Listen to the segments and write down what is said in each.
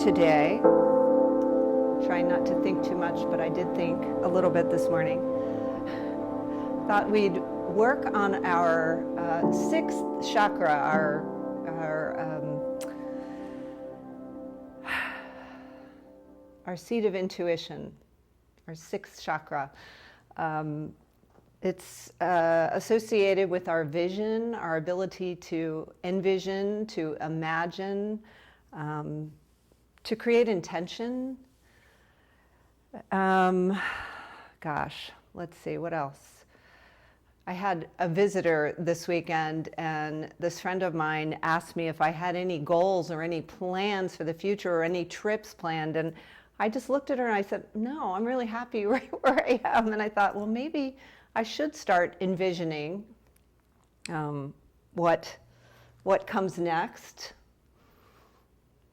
today. Trying not to think too much, but I did think a little bit this morning. Thought we'd work on our sixth chakra, our seat of intuition, our sixth chakra. It's associated with our vision, our ability to envision, to imagine, to create intention. Gosh, let's see, what else? I had a visitor this weekend, and this friend of mine asked me if I had any goals or any plans for the future or any trips planned. And I just looked at her and I said, no, I'm really happy right where I am. And I thought, well, maybe I should start envisioning what comes next.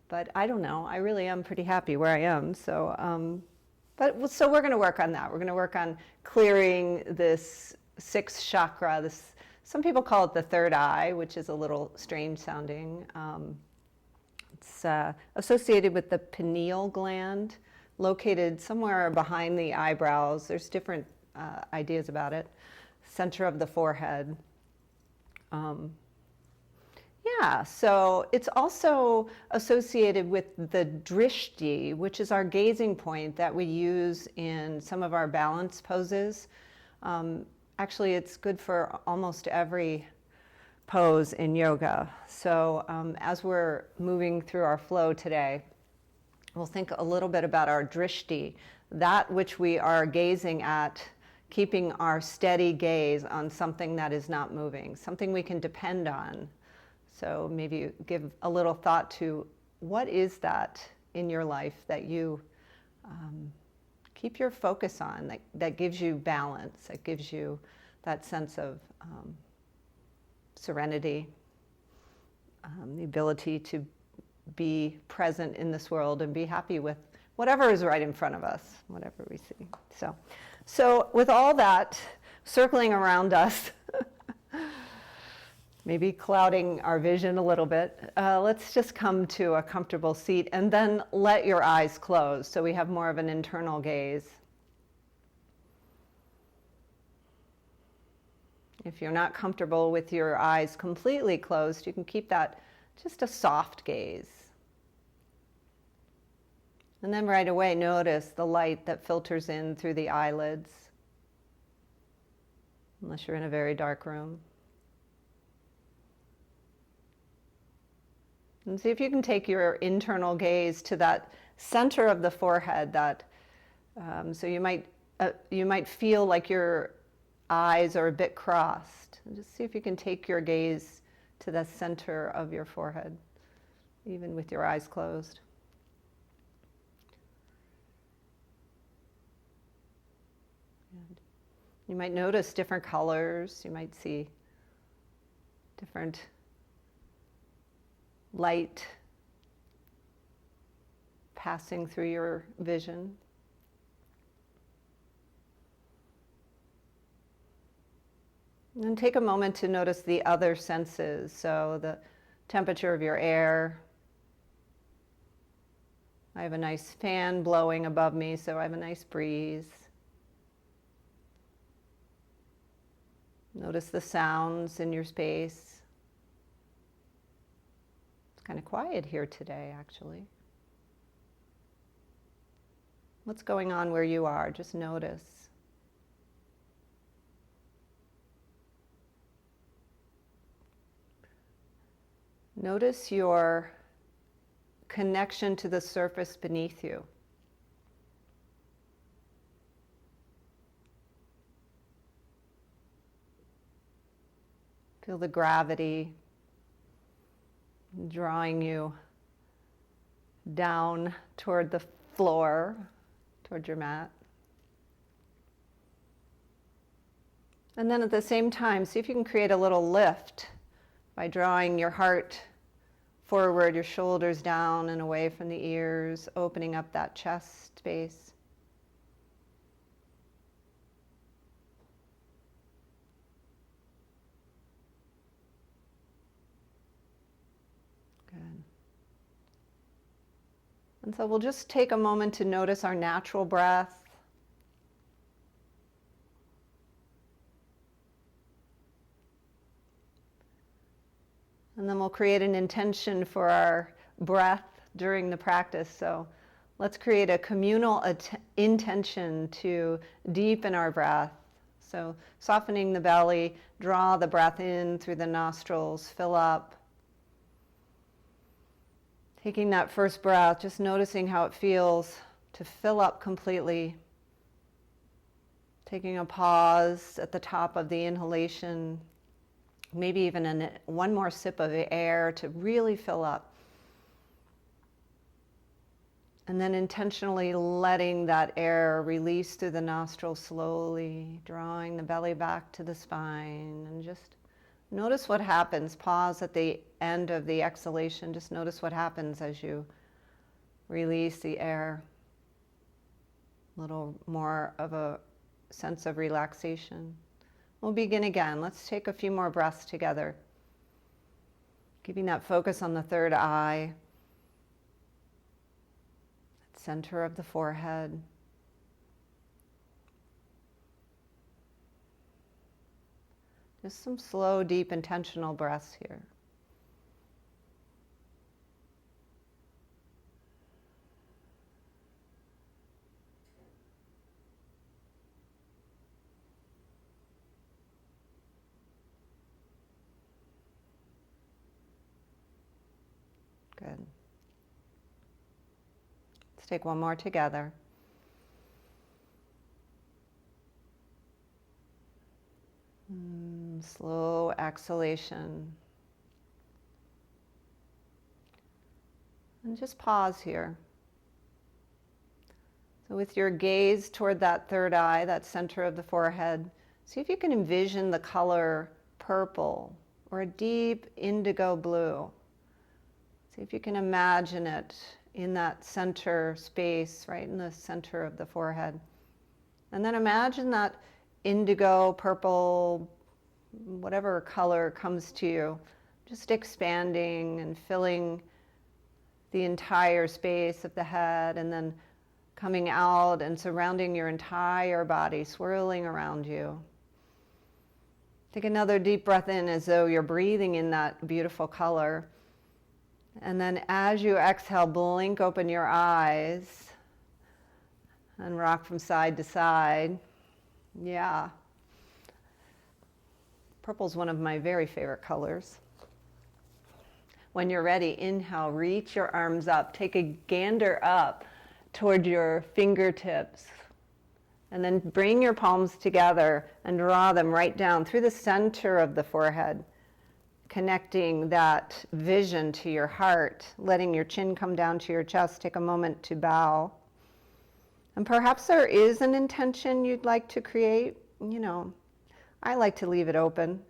But I don't know. I really am pretty happy where I am. So, so we're going to work on that. We're going to work on clearing this sixth chakra. Some people call it the third eye, which is a little strange sounding. It's associated with the pineal gland, located somewhere behind the eyebrows. There's different ideas about it. Center of the forehead. So it's also associated with the drishti, which is our gazing point that we use in some of our balance poses. Actually, it's good for almost every pose in yoga. So as we're moving through our flow today, we'll think a little bit about our drishti, that which we are gazing at, keeping our steady gaze on something that is not moving, something we can depend on. So maybe give a little thought to what is that in your life that you keep your focus on, that gives you balance, that gives you that sense of serenity, the ability to be present in this world and be happy with whatever is right in front of us, whatever we see. So with all that circling around us, maybe clouding our vision a little bit, let's just come to a comfortable seat and then let your eyes close so we have more of an internal gaze. If you're not comfortable with your eyes completely closed, you can keep that just a soft gaze. And then right away, notice the light that filters in through the eyelids, unless you're in a very dark room. And see if you can take your internal gaze to that center of the forehead. So you might feel like your eyes are a bit crossed. And just see if you can take your gaze to the center of your forehead, even with your eyes closed. And you might notice different colors. You might see different light passing through your vision. And then take a moment to notice the other senses. So the temperature of your air. I have a nice fan blowing above me, so I have a nice breeze. Notice the sounds in your space. It's kind of quiet here today, actually. What's going on where you are? Just notice. Notice your connection to the surface beneath you. Feel the gravity drawing you down toward the floor, toward your mat. And then at the same time, see if you can create a little lift by drawing your heart forward, your shoulders down and away from the ears, opening up that chest space. And so we'll just take a moment to notice our natural breath. And then we'll create an intention for our breath during the practice. So let's create a communal intention to deepen our breath. So softening the belly, draw the breath in through the nostrils, fill up. Taking that first breath, just noticing how it feels to fill up completely. Taking a pause at the top of the inhalation, maybe even one more sip of the air to really fill up. And then intentionally letting that air release through the nostrils slowly, drawing the belly back to the spine. And just notice what happens. Pause at the end of the exhalation. Just notice what happens as you release the air. A little more of a sense of relaxation. We'll begin again. Let's take a few more breaths together. Keeping that focus on the third eye. Center of the forehead. Just some slow, deep, intentional breaths here. Good. Let's take one more together. Slow exhalation. And just pause here. So with your gaze toward that third eye, that center of the forehead, see if you can envision the color purple or a deep indigo blue. See if you can imagine it in that center space, right in the center of the forehead. And then imagine that indigo, purple, whatever color comes to you, just expanding and filling the entire space of the head, and then coming out and surrounding your entire body, swirling around you. Take another deep breath in as though you're breathing in that beautiful color. And then as you exhale, blink open your eyes and rock from side to side. Yeah. Purple's one of my very favorite colors. When you're ready, inhale, reach your arms up. Take a gander up toward your fingertips. And then bring your palms together and draw them right down through the center of the forehead, connecting that vision to your heart, letting your chin come down to your chest. Take a moment to bow. And perhaps there is an intention you'd like to create. You know, I like to leave it open.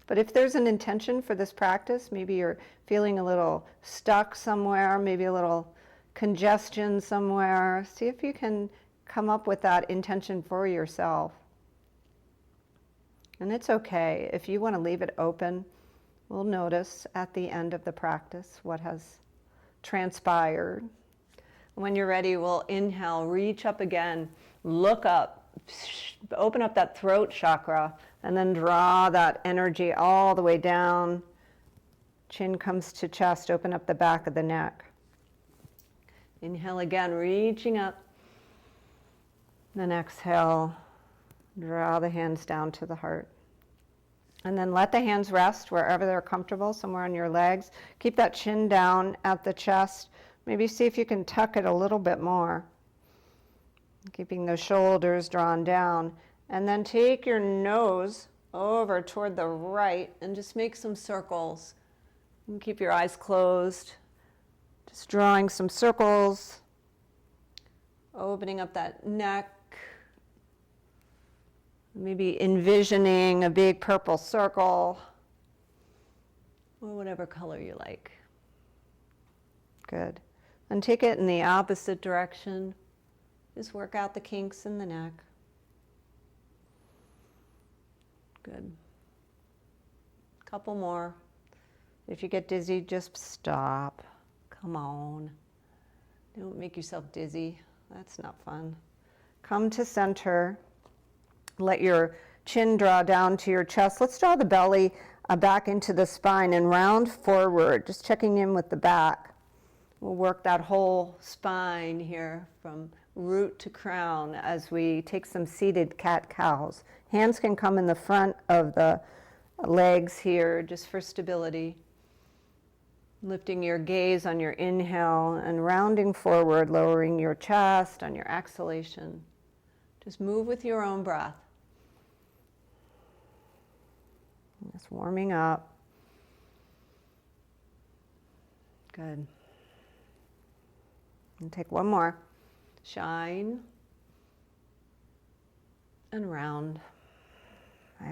But if there's an intention for this practice, maybe you're feeling a little stuck somewhere, maybe a little congestion somewhere, see if you can come up with that intention for yourself. And it's okay. If you want to leave it open, we'll notice at the end of the practice what has transpired. When you're ready, we'll inhale, reach up again, look up, open up that throat chakra, and then draw that energy all the way down. Chin comes to chest, open up the back of the neck. Inhale again, reaching up. Then exhale, draw the hands down to the heart. And then let the hands rest wherever they're comfortable, somewhere on your legs. Keep that chin down at the chest. Maybe see if you can tuck it a little bit more. Keeping the shoulders drawn down. And then take your nose over toward the right and just make some circles. And keep your eyes closed. Just drawing some circles. Opening up that neck. Maybe envisioning a big purple circle. Or whatever color you like. Good. And take it in the opposite direction. Just work out the kinks in the neck. Good. Couple more. If you get dizzy, just stop. Come on. Don't make yourself dizzy. That's not fun. Come to center. Let your chin draw down to your chest. Let's draw the belly back into the spine and round forward, just checking in with the back. We'll work that whole spine here from root to crown as we take some seated cat-cows. Hands can come in the front of the legs here just for stability. Lifting your gaze on your inhale and rounding forward, lowering your chest on your exhalation. Just move with your own breath. Just warming up. Good. And take one more. Shine and round.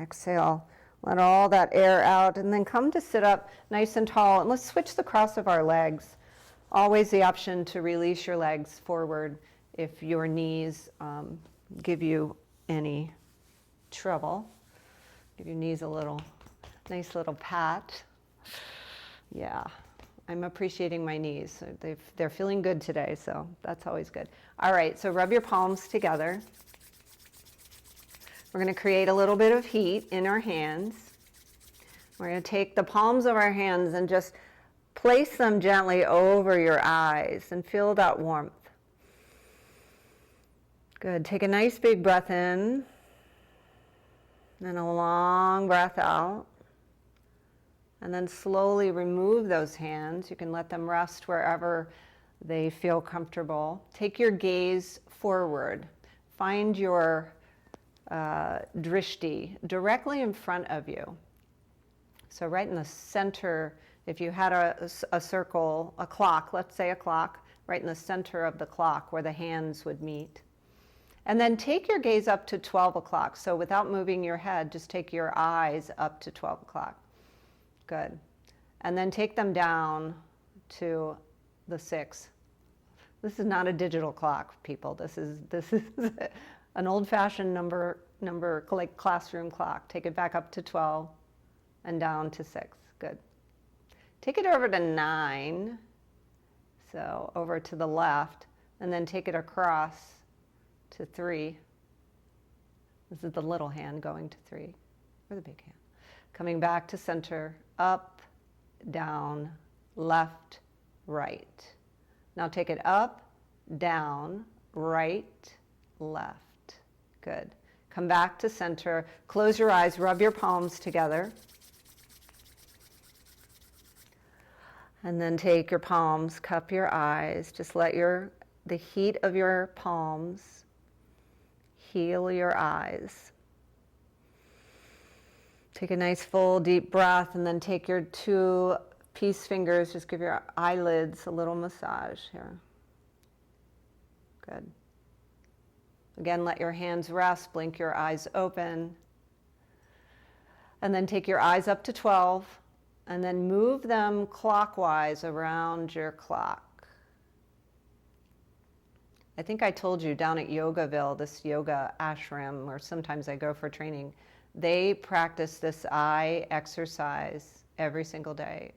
Exhale. Let all that air out and then come to sit up nice and tall. And let's switch the cross of our legs. Always the option to release your legs forward if your knees give you any trouble. Give your knees a nice little pat. Yeah, I'm appreciating my knees. They're feeling good today, so that's always good. All right, so rub your palms together. We're going to create a little bit of heat in our hands. We're going to take the palms of our hands and just place them gently over your eyes and feel that warmth. Good. Take a nice big breath in and a long breath out. And then slowly remove those hands. You can let them rest wherever they feel comfortable. Take your gaze forward. Find your drishti directly in front of you. So right in the center, if you had a circle, a clock, let's say a clock, right in the center of the clock where the hands would meet. And then take your gaze up to 12 o'clock. So without moving your head, just take your eyes up to 12 o'clock. Good. And then take them down to the 6. This is not a digital clock, people. This is an old-fashioned number like classroom clock. Take it back up to 12 and down to 6. Good. Take it over to 9, so over to the left, and then take it across to 3. This is the little hand going to 3, or the big hand. Coming back to center, up, down, left, right. Now take it up, down, right, left. Good. Come back to center. Close your eyes. Rub your palms together. And then take your palms, cup your eyes. Just let the heat of your palms heal your eyes. Take a nice full deep breath and then take your 2 peace fingers. Just give your eyelids a little massage here. Good. Again, let your hands rest, blink your eyes open. And then take your eyes up to 12 and then move them clockwise around your clock. I think I told you down at Yogaville, this yoga ashram, where sometimes I go for training, they practice this eye exercise every single day.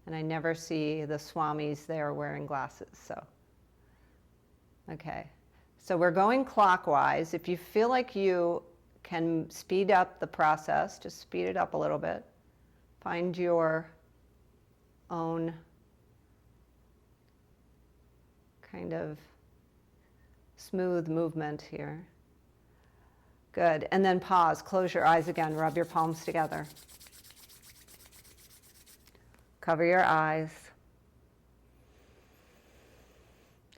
And I never see the swamis there wearing glasses, so. Okay. So we're going clockwise. If you feel like you can speed up the process, just speed it up a little bit. Find your own kind of smooth movement here. Good. And then pause. Close your eyes again. Rub your palms together. Cover your eyes.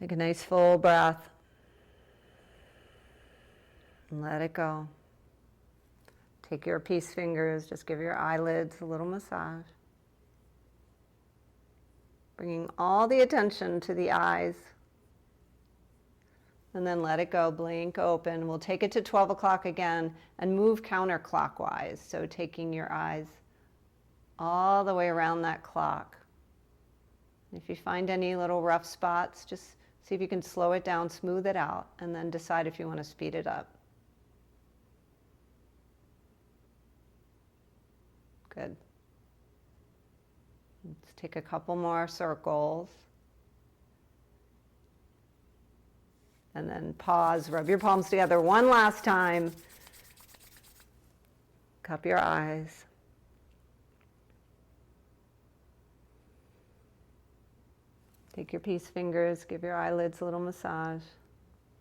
Take a nice full breath. And let it go. Take your peace fingers, just give your eyelids a little massage. Bringing all the attention to the eyes. And then let it go, blink open. We'll take it to 12 o'clock again and move counterclockwise. So taking your eyes all the way around that clock. If you find any little rough spots, just see if you can slow it down, smooth it out, and then decide if you want to speed it up. Good. Let's take a couple more circles. And then pause, rub your palms together one last time. Cup your eyes. Take your peace fingers, give your eyelids a little massage.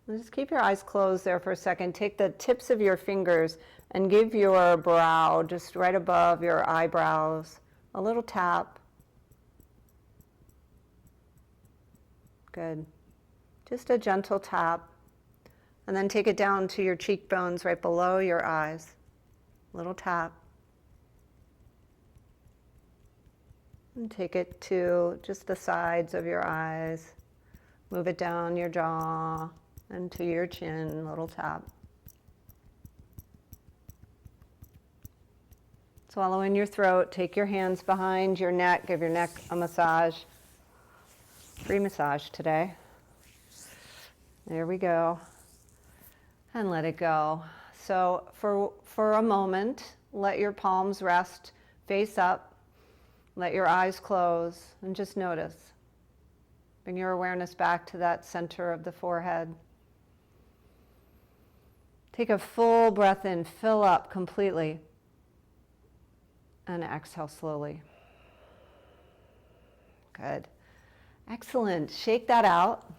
And just keep your eyes closed there for a second. Take the tips of your fingers and give your brow, just right above your eyebrows, a little tap. Good. Just a gentle tap. And then take it down to your cheekbones right below your eyes. Little tap. And take it to just the sides of your eyes. Move it down your jaw and to your chin, little tap. Swallow in your throat. Take your hands behind your neck. Give your neck a massage. Free massage today. There we go. And let it go. So for a moment, let your palms rest face up. Let your eyes close and just notice. Bring your awareness back to that center of the forehead. Take a full breath in, fill up completely, and exhale slowly. Good. Excellent. Shake that out.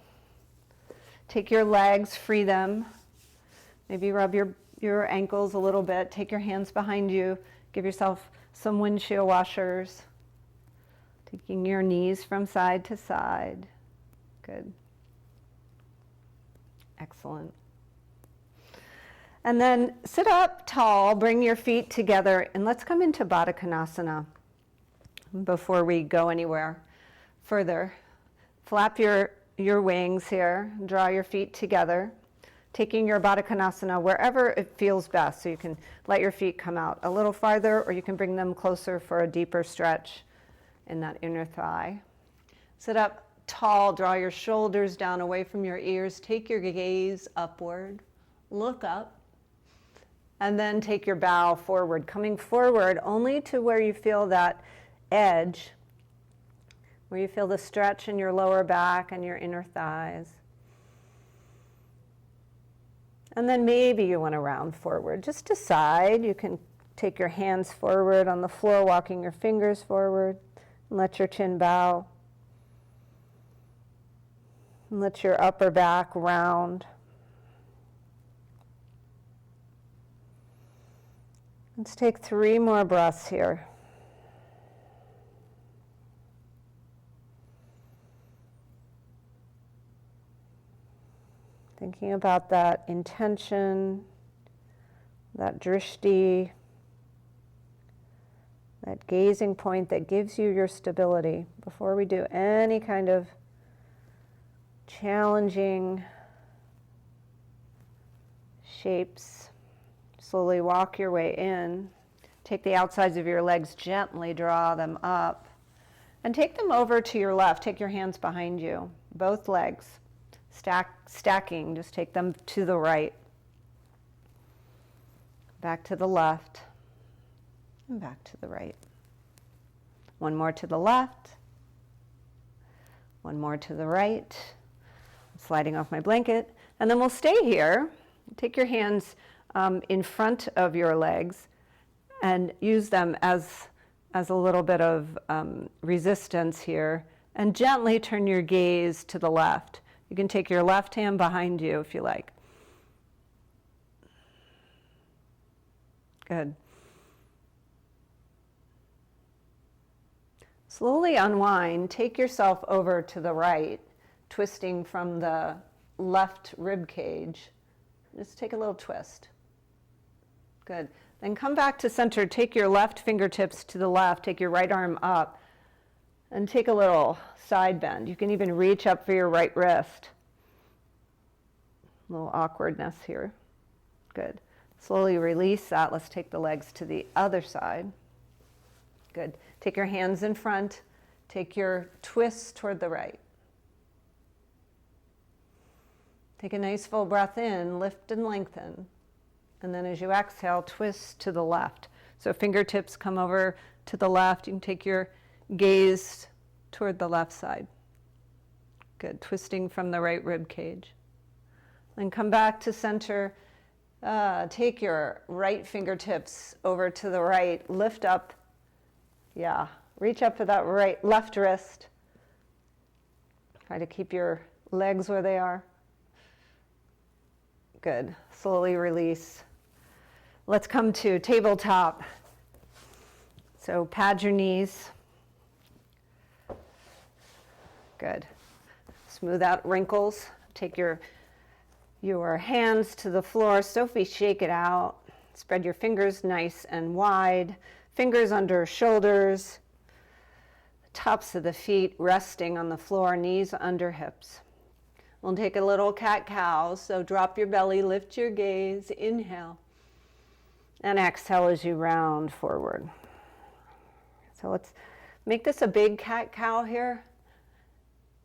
Take your legs, free them. Maybe rub your ankles a little bit. Take your hands behind you. Give yourself some windshield washers. Taking your knees from side to side. Good. Excellent. And then sit up tall, bring your feet together, and let's come into Baddha Konasana before we go anywhere further. Flap your wings here, draw your feet together, taking your Baddha Konasana wherever it feels best. So you can let your feet come out a little farther, or you can bring them closer for a deeper stretch in that inner thigh. Sit up tall, draw your shoulders down away from your ears, take your gaze upward, look up, and then take your bow forward, coming forward only to where you feel that edge, where you feel the stretch in your lower back and your inner thighs. And then maybe you want to round forward. Just decide. You can take your hands forward on the floor, walking your fingers forward, and let your chin bow. And let your upper back round. Let's take 3 more breaths here. Thinking about that intention, that drishti, that gazing point that gives you your stability before we do any kind of challenging shapes. Slowly walk your way in. Take the outsides of your legs, gently draw them up. And take them over to your left. Take your hands behind you, both legs. Stacking, just take them to the right. Back to the left. And back to the right. One more to the left. One more to the right. I'm sliding off my blanket. And then we'll stay here. Take your hands in front of your legs and use them as a little bit of resistance here. And gently turn your gaze to the left. You can take your left hand behind you if you like. Good. Slowly unwind. Take yourself over to the right, twisting from the left rib cage. Just take a little twist. Good. Then come back to center. Take your left fingertips to the left. Take your right arm up. And take a little side bend. You can even reach up for your right wrist. A little awkwardness here. Good. Slowly release that. Let's take the legs to the other side. Good. Take your hands in front. Take your twist toward the right. Take a nice full breath in, lift and lengthen. And then as you exhale, twist to the left. So fingertips come over to the left. You can take your gaze toward the left side. Good. Twisting from the right rib cage. And come back to center. Take your right fingertips over to the right. Lift up. Yeah. Reach up for that left wrist. Try to keep your legs where they are. Good. Slowly release. Let's come to tabletop. So pad your knees. Good. Smooth out wrinkles. Take your hands to the floor. Sophie, shake it out. Spread your fingers nice and wide. Fingers under shoulders. Tops of the feet resting on the floor, knees under hips. We'll take a little cat-cow. So drop your belly, lift your gaze, inhale. And exhale as you round forward. So let's make this a big cat-cow here.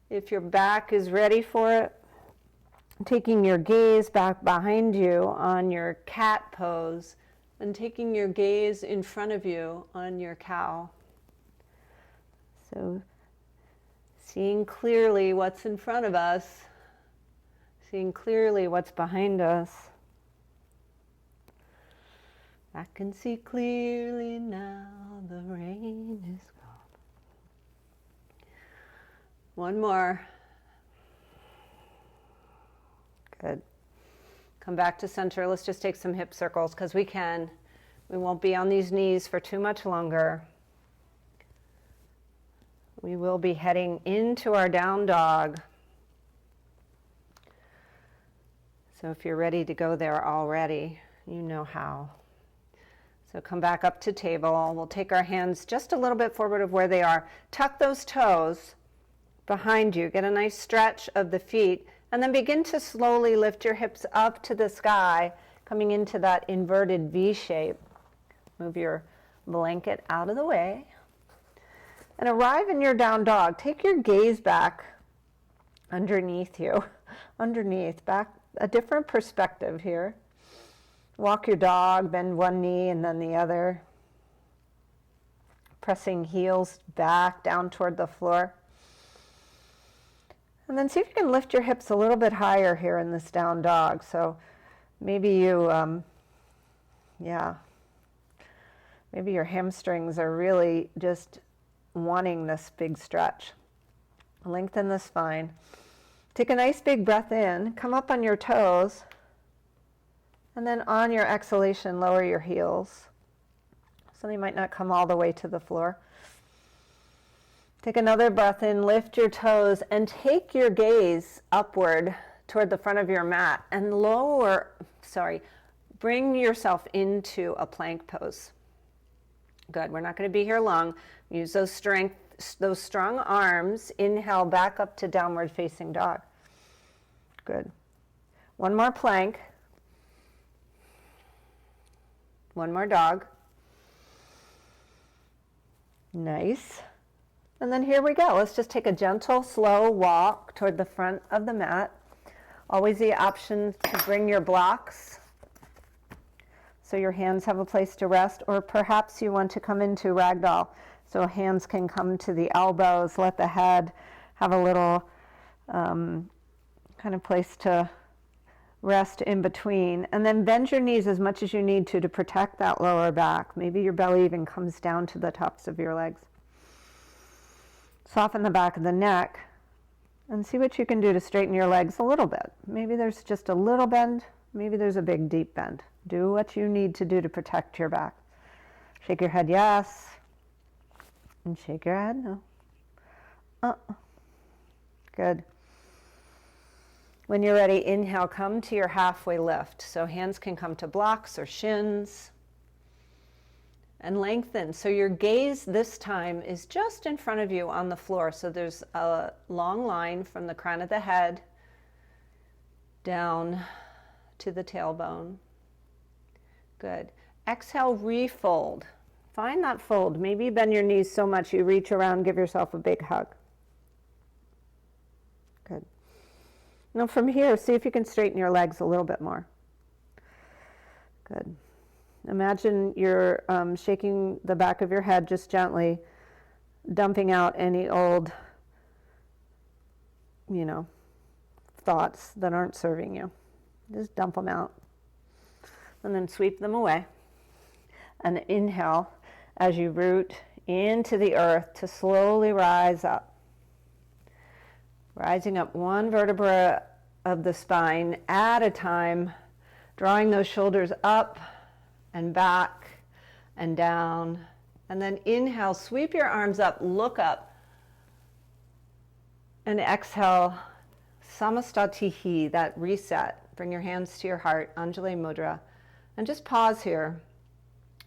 If your back is ready for it, taking your gaze back behind you on your cat pose and taking your gaze in front of you on your cow. So seeing clearly what's in front of us, seeing clearly what's behind us. I can see clearly now, the rain is gone. One more. Good. Come back to center. Let's just take some hip circles because we can. We won't be on these knees for too much longer. We will be heading into our down dog. So if you're ready to go there already, you know how. So come back up to table. We'll take our hands just a little bit forward of where they are. Tuck those toes behind you. Get a nice stretch of the feet. And then begin to slowly lift your hips up to the sky, coming into that inverted V shape. Move your blanket out of the way. And arrive in your down dog. Take your gaze back underneath you. Underneath, back, a different perspective here. Walk your dog, bend one knee and then the other. Pressing heels back down toward the floor. And then see if you can lift your hips a little bit higher here in this down dog. So maybe you, maybe your hamstrings are really just wanting this big stretch. Lengthen the spine. Take a nice big breath in. Come up on your toes. And then on your exhalation, lower your heels. So they might not come all the way to the floor. Take another breath in, lift your toes, and take your gaze upward toward the front of your mat and bring yourself into a plank pose. Good, we're not going to be here long. Use those strong arms. Inhale back up to downward facing dog. Good. One more plank. One more dog. Nice. And then here we go. Let's just take a gentle, slow walk toward the front of the mat. Always the option to bring your blocks so your hands have a place to rest, or perhaps you want to come into ragdoll so hands can come to the elbows, let the head have a little kind of place to rest in between. And then bend your knees as much as you need to protect that lower back. Maybe your belly even comes down to the tops of your legs. Soften the back of the neck and see what you can do to straighten your legs a little bit. Maybe there's just a little bend. Maybe there's a big deep bend. Do what you need to do to protect your back. Shake your head yes. And shake your head no. Good. When you're ready, inhale, come to your halfway lift. So hands can come to blocks or shins. And lengthen. So your gaze this time is just in front of you on the floor. So there's a long line from the crown of the head down to the tailbone. Good. Exhale, refold. Find that fold. Maybe you bend your knees so much you reach around, give yourself a big hug. Good. Now from here, see if you can straighten your legs a little bit more. Good. Imagine you're shaking the back of your head just gently, dumping out any old, thoughts that aren't serving you. Just dump them out. And then sweep them away. And inhale as you root into the earth to slowly rise up. Rising up one vertebra of the spine at a time, drawing those shoulders up and back and down. And then inhale, sweep your arms up, look up. And exhale, samastatihi, that reset. Bring your hands to your heart, Anjali Mudra. And just pause here.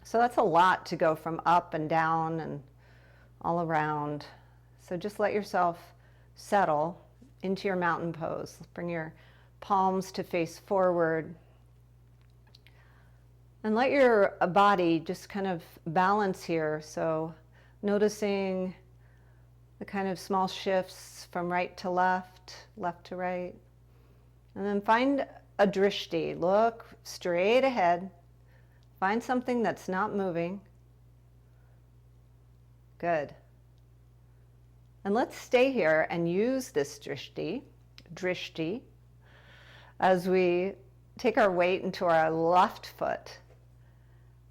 So that's a lot to go from up and down and all around. So just let yourself settle into your mountain pose. Bring your palms to face forward. And let your body just kind of balance here. So noticing the kind of small shifts from right to left, left to right. And then find a drishti. Look straight ahead. Find something that's not moving. Good. And let's stay here and use this drishti, as we take our weight into our left foot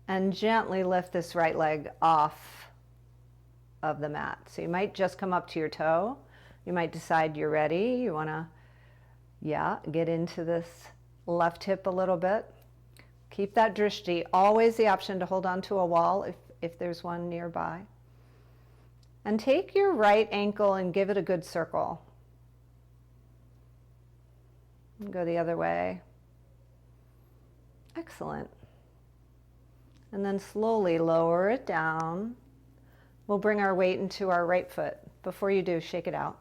and gently lift this right leg off of the mat. So you might just come up to your toe. You might decide you're ready. You want to, get into this left hip a little bit. Keep that drishti. Always the option to hold on to a wall if there's one nearby. And take your right ankle and give it a good circle. And go the other way. Excellent. And then slowly lower it down. We'll bring our weight into our right foot. Before you do, shake it out.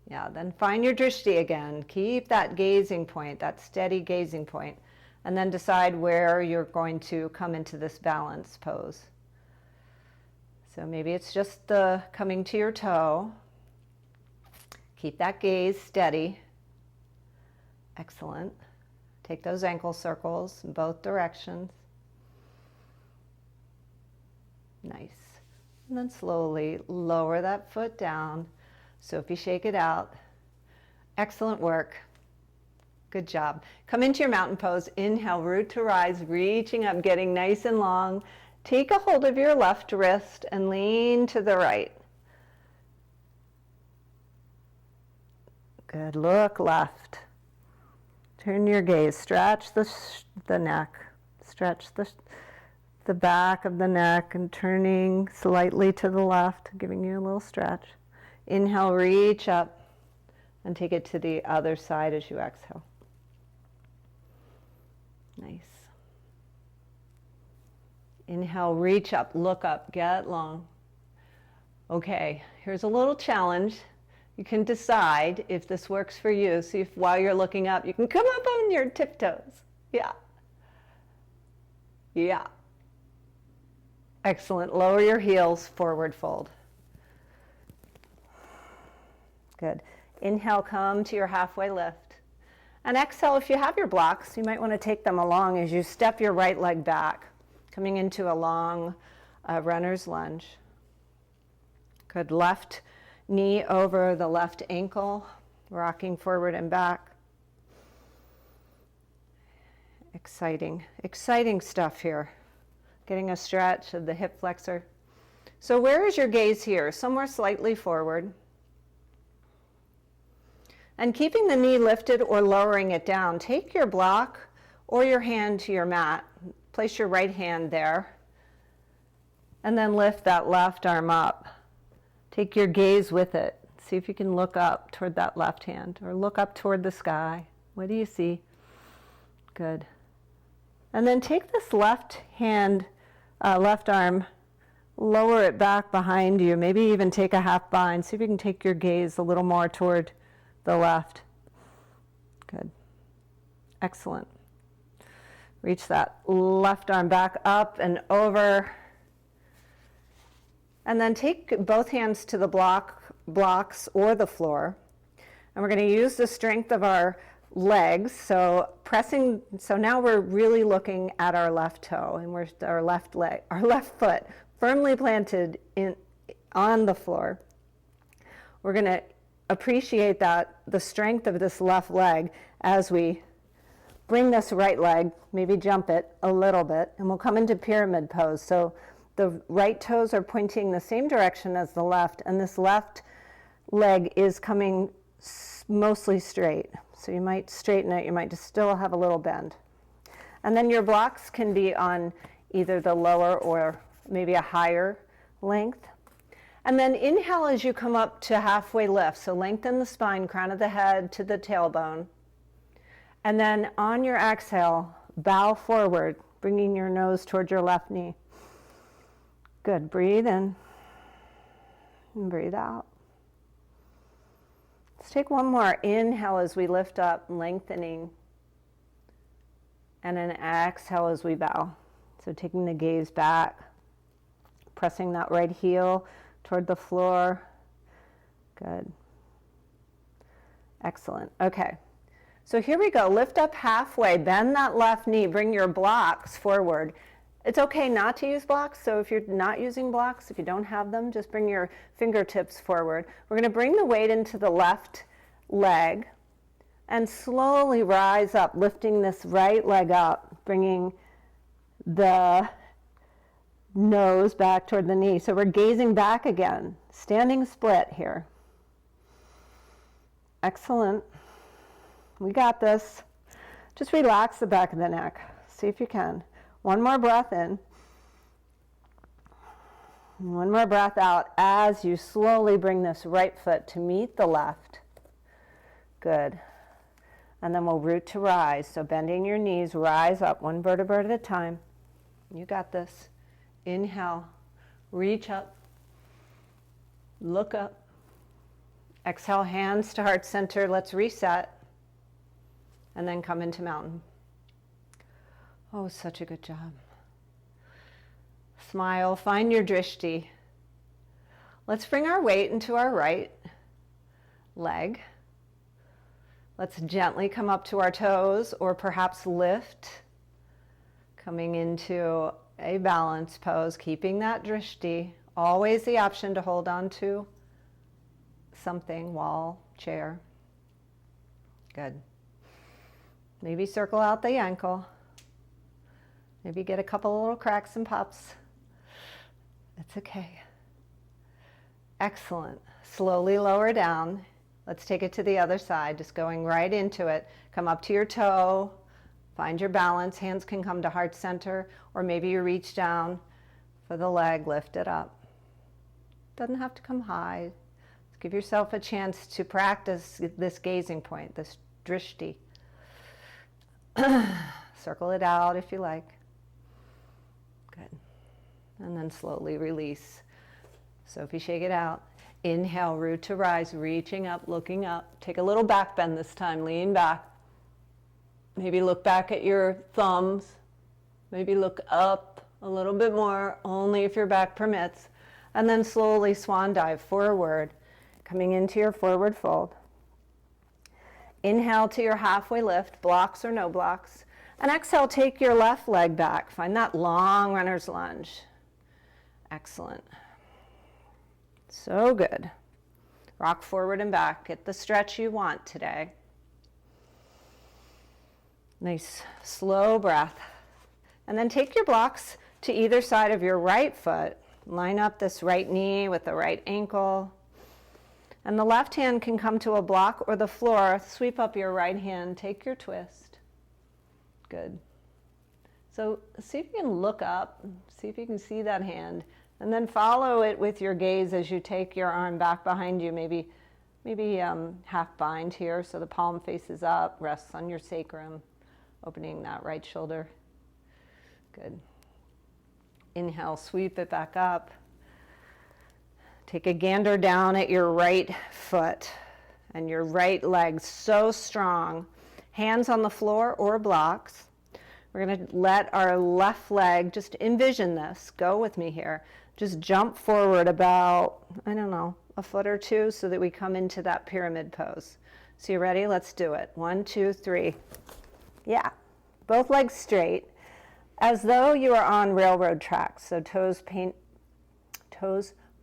Yeah, then find your drishti again. Keep that gazing point, that steady gazing point. And then decide where you're going to come into this balance pose. So maybe it's just the coming to your toe. Keep that gaze steady. Excellent. Take those ankle circles in both directions. Nice. And then slowly lower that foot down. So if you shake it out, excellent work. Good job. Come into your mountain pose. Inhale, root to rise, reaching up, getting nice and long. Take a hold of your left wrist and lean to the right. Good. Look left. Turn your gaze. Stretch the neck. Stretch the back of the neck and turning slightly to the left, giving you a little stretch. Inhale, reach up and take it to the other side as you exhale. Nice. Inhale, reach up, look up, get long. Okay, here's a little challenge. You can decide if this works for you. See if while you're looking up, you can come up on your tiptoes. Yeah. Yeah. Excellent. Lower your heels, forward fold. Good. Inhale, come to your halfway lift. And exhale, if you have your blocks, you might want to take them along as you step your right leg back, coming into a long runner's lunge. Good. Left knee over the left ankle, rocking forward and back. Exciting, exciting stuff here. Getting a stretch of the hip flexor. So where is your gaze here? Somewhere slightly forward. And keeping the knee lifted or lowering it down, take your block or your hand to your mat. Place your right hand there. And then lift that left arm up. Take your gaze with it. See if you can look up toward that left hand or look up toward the sky. What do you see? Good. And then take this left hand, left arm, lower it back behind you. Maybe even take a half bind. See if you can take your gaze a little more toward the left. Good. Excellent. Reach that left arm back up and over. And then take both hands to the blocks or the floor. And we're going to use the strength of our legs. So now we're really looking at our left toe, and our left foot firmly planted on the floor. We're going to appreciate the strength of this left leg as we bring this right leg, maybe jump it a little bit, and we'll come into pyramid pose. So the right toes are pointing the same direction as the left, and this left leg is coming mostly straight. So you might straighten it, you might just still have a little bend. And then your blocks can be on either the lower or maybe a higher length. And then inhale as you come up to halfway lift. So lengthen the spine, crown of the head to the tailbone. And then on your exhale, bow forward, bringing your nose towards your left knee. Good. Breathe in and breathe out. Let's take one more inhale as we lift up, lengthening. And an exhale as we bow. So taking the gaze back, pressing that right heel toward the floor. Good. Excellent. Okay. So here we go. Lift up halfway, bend that left knee, bring your blocks forward. It's okay not to use blocks, so if you're not using blocks, if you don't have them, just bring your fingertips forward. We're going to bring the weight into the left leg and slowly rise up, lifting this right leg up, bringing the nose back toward the knee. So we're gazing back again, standing split here. Excellent. We got this. Just relax the back of the neck. See if you can. One more breath in. One more breath out as you slowly bring this right foot to meet the left. Good. And then we'll root to rise. So bending your knees, rise up one vertebra at a time. You got this. Inhale, reach up, look up. Exhale, hands to heart center. Let's reset. And then come into mountain. Oh, such a good job. Smile, find your drishti. Let's bring our weight into our right leg. Let's gently come up to our toes or perhaps lift, coming into a balance pose, keeping that drishti. Always the option to hold on to something, wall, chair. Good. Maybe circle out the ankle. Maybe get a couple of little cracks and pops. It's okay. Excellent. Slowly lower down. Let's take it to the other side, just going right into it. Come up to your toe. Find your balance. Hands can come to heart center, or maybe you reach down for the leg, lift it up. Doesn't have to come high. Just give yourself a chance to practice this gazing point, this drishti. Circle it out if you like. Good. And then slowly release. So if you shake it out, inhale, root to rise, reaching up, looking up. Take a little back bend this time, lean back. Maybe look back at your thumbs. Maybe look up a little bit more, only if your back permits. And then slowly swan dive forward, coming into your forward fold. Inhale to your halfway lift, blocks or no blocks. And exhale, take your left leg back. Find that long runner's lunge. Excellent. So good. Rock forward and back. Get the stretch you want today. Nice slow breath. And then take your blocks to either side of your right foot. Line up this right knee with the right ankle. And the left hand can come to a block or the floor. Sweep up your right hand. Take your twist. Good. So see if you can look up. See if you can see that hand. And then follow it with your gaze as you take your arm back behind you. Maybe half bind here so the palm faces up. Rests on your sacrum. Opening that right shoulder. Good. Inhale, sweep it back up. Take a gander down at your right foot and your right leg, so strong. Hands on the floor or blocks. We're going to let our left leg, just envision this, go with me here. Just jump forward about, a foot or two so that we come into that pyramid pose. So you ready? Let's do it. 1, 2, 3. Yeah, both legs straight, as though you are on railroad tracks. So toes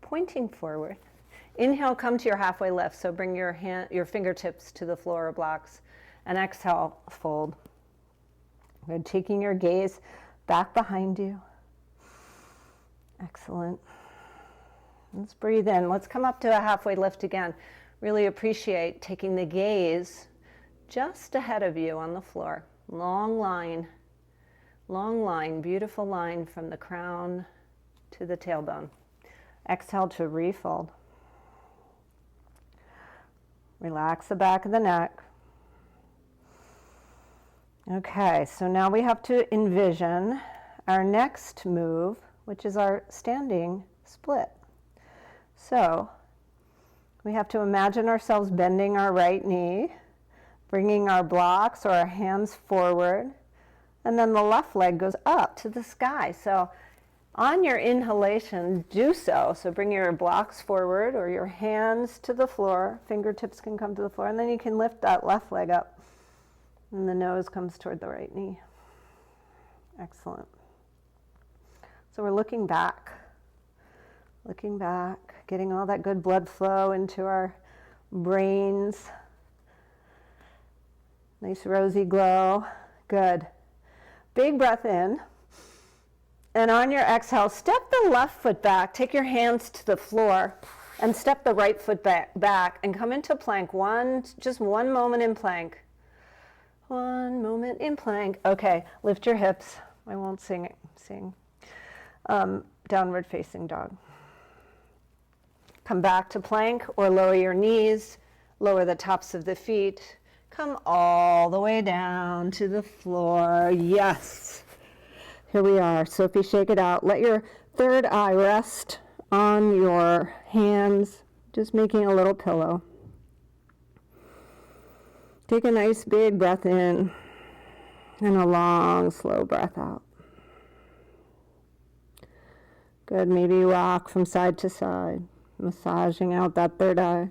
pointing forward. Inhale, come to your halfway lift. So bring your fingertips to the floor or blocks. And exhale, fold. Good. Taking your gaze back behind you. Excellent. Let's breathe in. Let's come up to a halfway lift again. Really appreciate taking the gaze just ahead of you on the floor. Long line, beautiful line from the crown to the tailbone. Exhale to refold. Relax the back of the neck. Okay, so now we have to envision our next move, which is our standing split. So we have to imagine ourselves bending our right knee, bringing our blocks or our hands forward, and then the left leg goes up to the sky. So on your inhalation, do so. So bring your blocks forward or your hands to the floor. Fingertips can come to the floor, and then you can lift that left leg up. And the nose comes toward the right knee. Excellent. So we're looking back, getting all that good blood flow into our brains. Nice rosy glow. Good. Big breath in. And on your exhale, step the left foot back. Take your hands to the floor and step the right foot back and come into plank. Just one moment in plank. One moment in plank. Okay, lift your hips. I won't sing. Downward facing dog. Come back to plank or lower your knees, lower the tops of the feet. Come all the way down to the floor. Yes. Here we are. Sophie, shake it out. Let your third eye rest on your hands, just making a little pillow. Take a nice big breath in and a long, slow breath out. Good. Maybe rock from side to side, massaging out that third eye.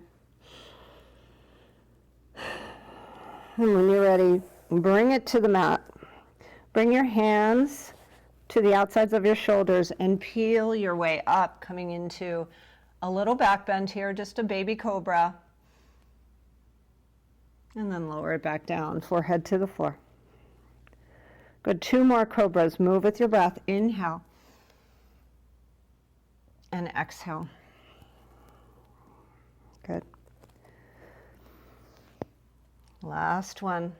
And when you're ready, bring it to the mat. Bring your hands to the outsides of your shoulders and peel your way up, coming into a little back bend here, just a baby cobra. And then lower it back down, forehead to the floor. Good. 2 more cobras. Move with your breath. Inhale. And exhale. Good. Last one.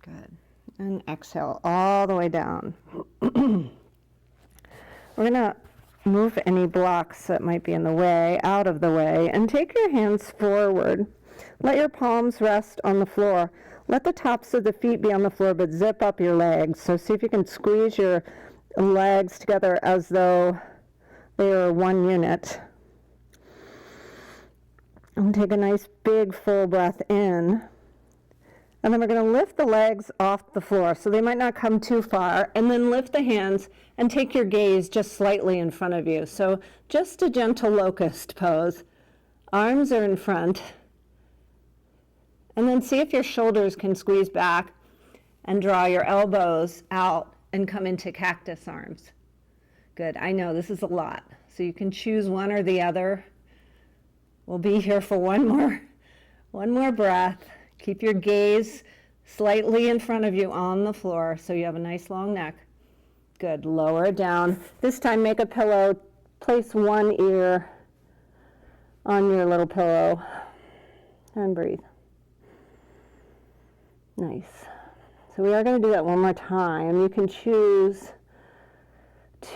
Good. And exhale all the way down. We're going to move any blocks that might be in the way out of the way and take your hands forward. Let your palms rest on the floor. Let the tops of the feet be on the floor, but zip up your legs. So see if you can squeeze your legs together as though they are one unit. And take a nice big full breath in. And then we're going to lift the legs off the floor, so they might not come too far, and then lift the hands and take your gaze just slightly in front of you. So just a gentle locust pose. Arms are in front. And then see if your shoulders can squeeze back and draw your elbows out and come into cactus arms. Good. I know this is a lot, so you can choose one or the other. We'll be here for one more breath. Keep your gaze slightly in front of you on the floor so you have a nice long neck. Good. Lower it down. This time make a pillow. Place one ear on your little pillow and breathe. Nice. So we are going to do that one more time. You can choose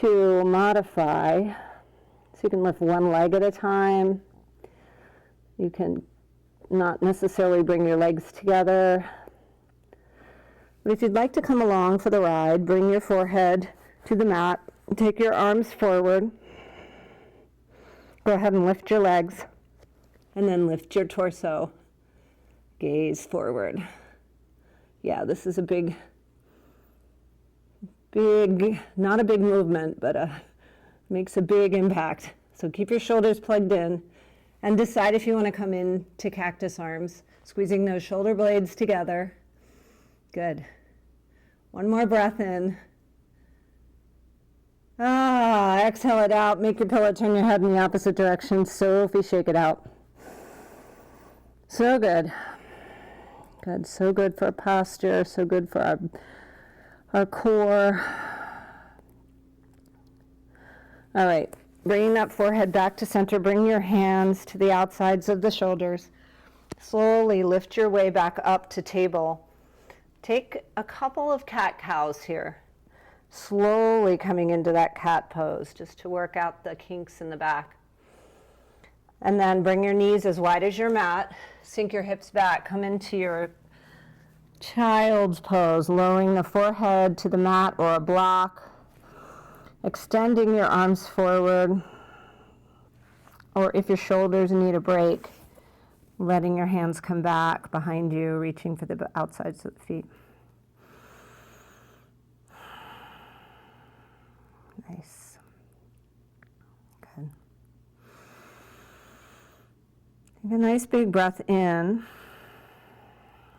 to modify. So you can lift one leg at a time. You can not necessarily bring your legs together. But if you'd like to come along for the ride, bring your forehead to the mat. Take your arms forward. Go ahead and lift your legs. And then lift your torso. Gaze forward. Yeah, this is a big, not a big movement, but makes a big impact. So keep your shoulders plugged in. And decide if you want to come in to cactus arms, squeezing those shoulder blades together. Good. One more breath in. Exhale it out. Make your pillow turn your head in the opposite direction. Sophie, shake it out. So good. Good, so good for posture, so good for our core. All right, bringing that forehead back to center, bring your hands to the outsides of the shoulders. Slowly lift your way back up to table. Take a couple of cat-cows here. Slowly coming into that cat pose, just to work out the kinks in the back. And then bring your knees as wide as your mat. Sink your hips back. Come into your child's pose, lowering the forehead to the mat or a block. Extending your arms forward. Or if your shoulders need a break, letting your hands come back behind you, reaching for the outsides of the feet. Nice. Good. Take a nice big breath in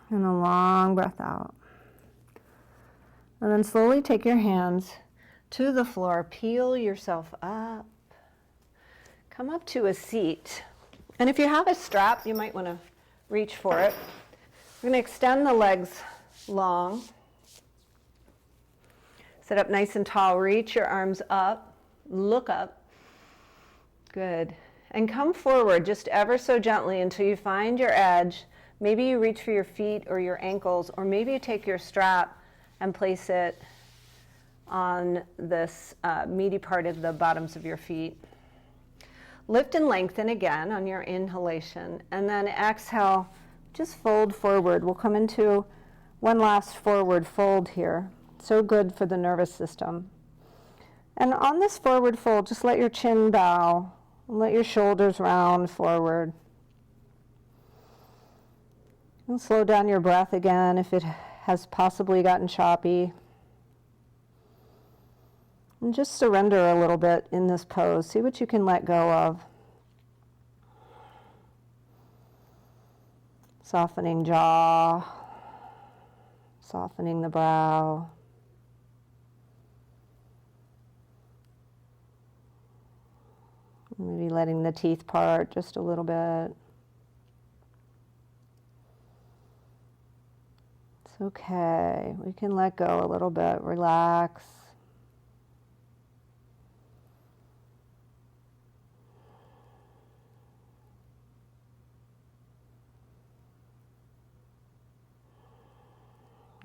and a long breath out. And then slowly take your hands to the floor, peel yourself up, come up to a seat. And if you have a strap, you might want to reach for it. We're going to extend the legs long. Sit up nice and tall. Reach your arms up. Look up. Good. And come forward just ever so gently until you find your edge. Maybe you reach for your feet or your ankles, or maybe you take your strap and place it on this meaty part of the bottoms of your feet. Lift and lengthen again on your inhalation, and then exhale, just fold forward. We'll come into one last forward fold here. So good for the nervous system. And on this forward fold, just let your chin bow, and let your shoulders round forward. And slow down your breath again if it has possibly gotten choppy. And just surrender a little bit in this pose. See what you can let go of. Softening jaw, softening the brow. Maybe letting the teeth part just a little bit. It's okay. We can let go a little bit. Relax.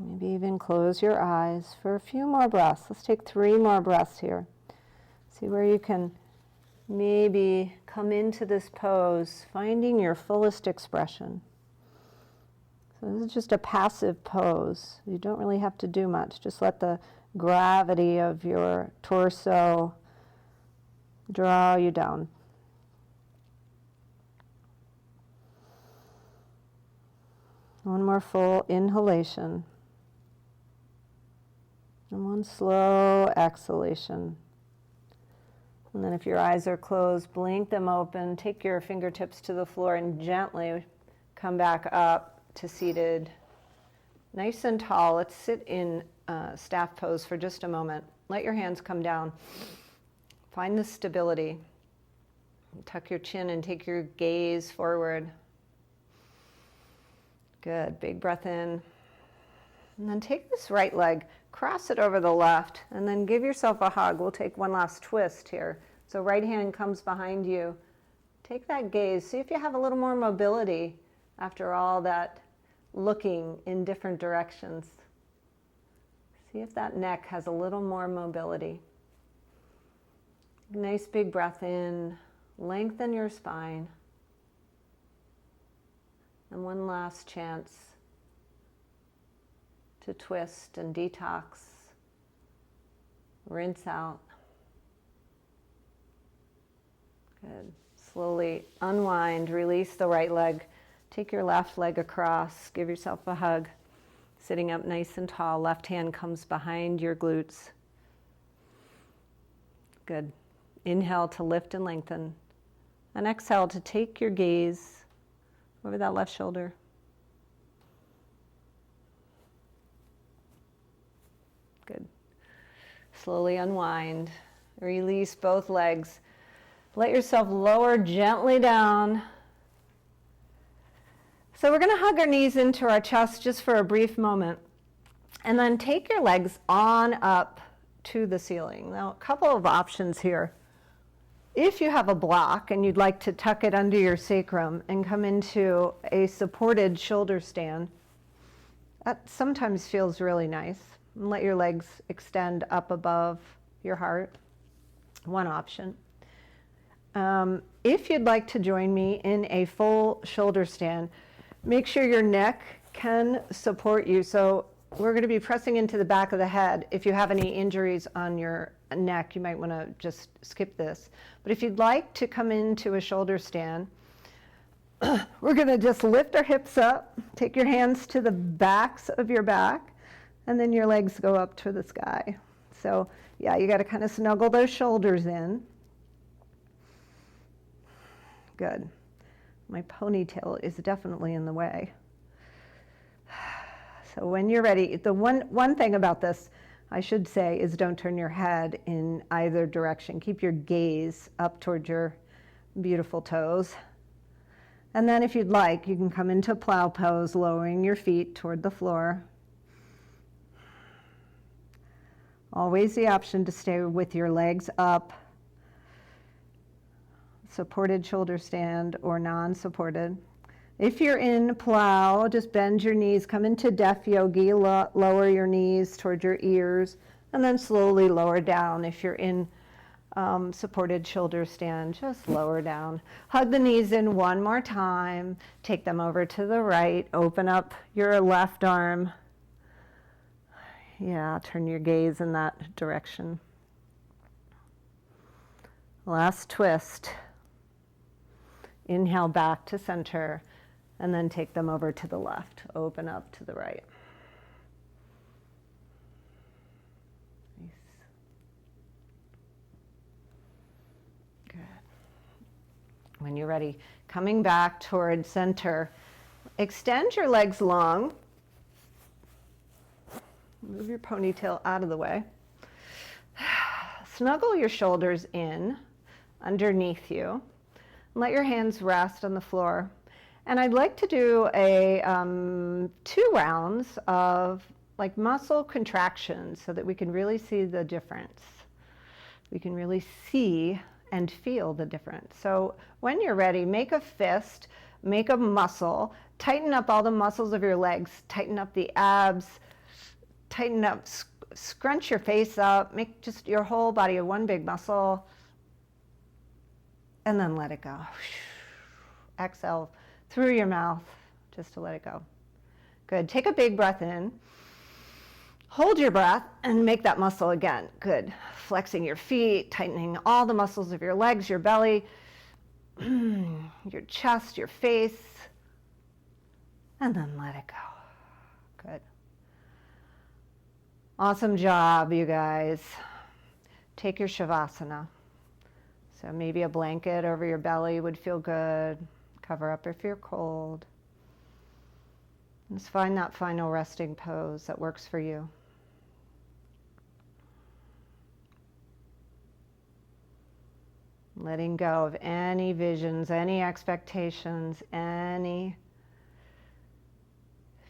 Maybe even close your eyes for a few more breaths. Let's take 3 more breaths here. See where you can maybe come into this pose, finding your fullest expression. So this is just a passive pose. You don't really have to do much. Just let the gravity of your torso draw you down. One more full inhalation. And one slow exhalation. And then if your eyes are closed, blink them open, take your fingertips to the floor and gently come back up to seated. Nice and tall. Let's sit in staff pose for just a moment. Let your hands come down. Find the stability. Tuck your chin and take your gaze forward. Good. Big breath in. And then take this right leg, cross it over the left, and then give yourself a hug. We'll take one last twist here. So right hand comes behind you. Take that gaze. See if you have a little more mobility after all that looking in different directions. See if that neck has a little more mobility. Nice big breath in. Lengthen your spine. And one last chance to twist and detox, rinse out. Good. Slowly unwind, release the right leg. Take your left leg across, give yourself a hug. Sitting up nice and tall, left hand comes behind your glutes. Good. Inhale to lift and lengthen. And exhale to take your gaze over that left shoulder. Good. Slowly unwind. Release both legs. Let yourself lower gently down. So we're going to hug our knees into our chest just for a brief moment, and then take your legs on up to the ceiling. Now, a couple of options here. If you have a block and you'd like to tuck it under your sacrum and come into a supported shoulder stand, that sometimes feels really nice. And let your legs extend up above your heart. One option. If you'd like to join me in a full shoulder stand, make sure your neck can support you. So we're going to be pressing into the back of the head. If you have any injuries on your neck, you might want to just skip this. But if you'd like to come into a shoulder stand, we're going to just lift our hips up, take your hands to the backs of your back, and then your legs go up to the sky. So yeah, you got to kind of snuggle those shoulders in. Good. My ponytail is definitely in the way. So when you're ready, the one thing about this, I should say, is don't turn your head in either direction. Keep your gaze up toward your beautiful toes. And then if you'd like, you can come into plow pose, lowering your feet toward the floor. Always the option to stay with your legs up, supported shoulder stand or non-supported. If you're in plow, just bend your knees, come into deaf yogi, lower your knees toward your ears, and then slowly lower down. If you're in supported shoulder stand, just lower down. Hug the knees in one more time, take them over to the right, open up your left arm. Yeah, turn your gaze in that direction. Last twist. Inhale back to center, and then take them over to the left. Open up to the right. Nice. Good. When you're ready, coming back toward center, extend your legs long. Move your ponytail out of the way. Snuggle your shoulders in underneath you. Let your hands rest on the floor. And I'd like to do a 2 rounds of like muscle contractions so that we can really see the difference. We can really see and feel the difference. So when you're ready, make a fist, make a muscle, tighten up all the muscles of your legs, tighten up the abs, tighten up, scrunch your face up, make just your whole body a one big muscle, and then let it go. Exhale through your mouth just to let it go. Good. Take a big breath in. Hold your breath and make that muscle again. Good. Flexing your feet, tightening all the muscles of your legs, your belly, your chest, your face, and then let it go. Good. Awesome job, you guys. Take your Savasana. So maybe a blanket over your belly would feel good. Cover up if you're cold. Just find that final resting pose that works for you. Letting go of any visions, any expectations, any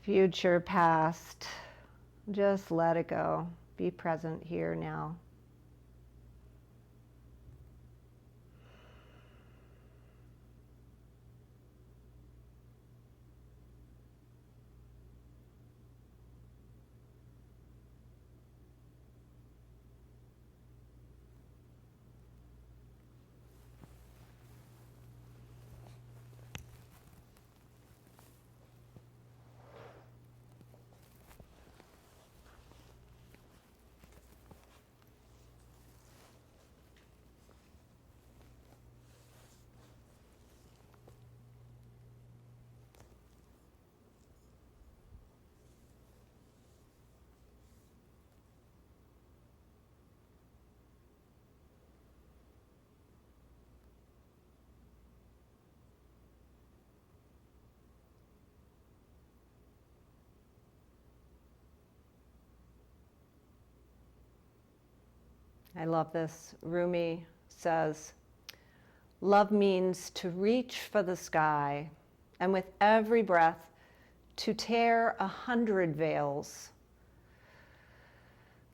future, past. Just let it go. Be present here now. I love this. Rumi says, love means to reach for the sky And with every breath, to tear 100 veils.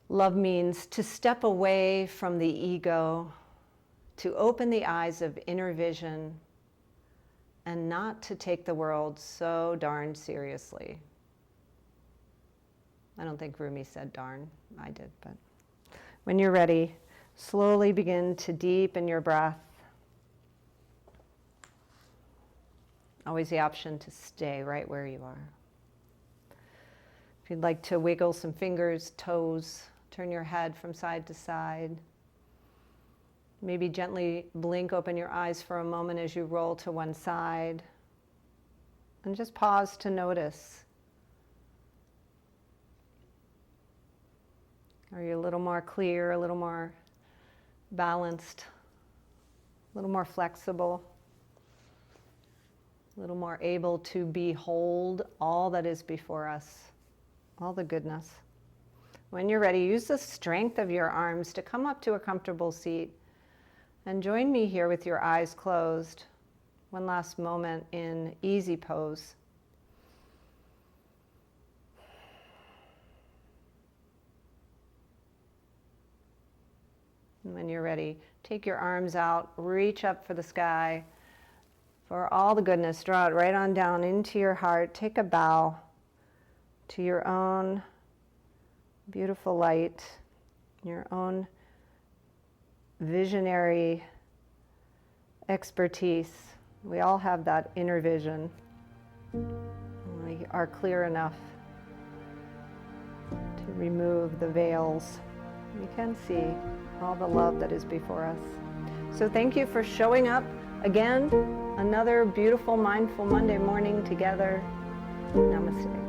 Love means to step away from the ego, to open the eyes of inner vision, and not to take the world so darn seriously. I don't think Rumi said darn. I did, but when you're ready, slowly begin to deepen your breath. Always the option to stay right where you are. If you'd like to wiggle some fingers, toes, turn your head from side to side. Maybe gently blink open your eyes for a moment as you roll to one side. And just pause to notice. Are you a little more clear, a little more balanced, a little more flexible, a little more able to behold all that is before us, all the goodness? When you're ready, use the strength of your arms to come up to a comfortable seat. And join me here with your eyes closed. One last moment in easy pose. And when you're ready, take your arms out, reach up for the sky, for all the goodness. Draw it right on down into your heart. Take a bow to your own beautiful light, your own visionary expertise. We all have that inner vision. We are clear enough to remove the veils. We can see all the love that is before us. So thank you for showing up again. Another beautiful Mindful Monday morning together. Namaste.